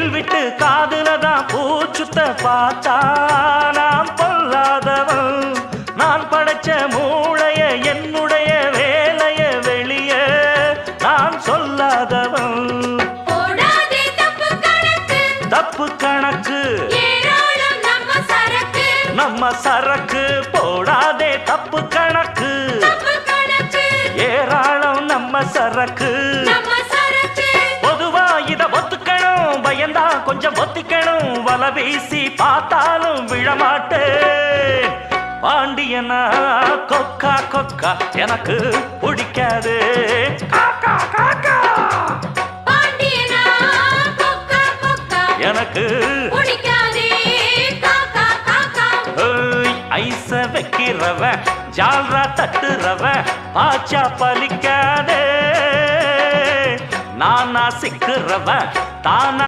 Will விட்டு காதுலதான் பூச்சுத்த பார்த்தா நான் பொல்லாதவன். நான் படைச்ச மூளைய என்னுடைய வேலைய வெளிய நான் சொல்லாதவன். தப்பு கணக்கு நம்ம சரக்கு போடாதே தப்பு கணக்கு ஏராளம் நம்ம சரக்கு. பொதுவா இத ஒத்துக்கணும் பயந்தா கொஞ்சம் ஒத்திக்கணும் வல வீசி பார்த்தாலும் விழமாட்டே. பாண்டியனா கொக்கா கொக்கா எனக்கு பிடிக்காது காக்கா காக்கா எனக்கு ஐச வைக்கிறவன் ஜால்ரா தட்டுறவன் பாச்சா பலிக்காதே. நானா சிக்கிறவன் தானா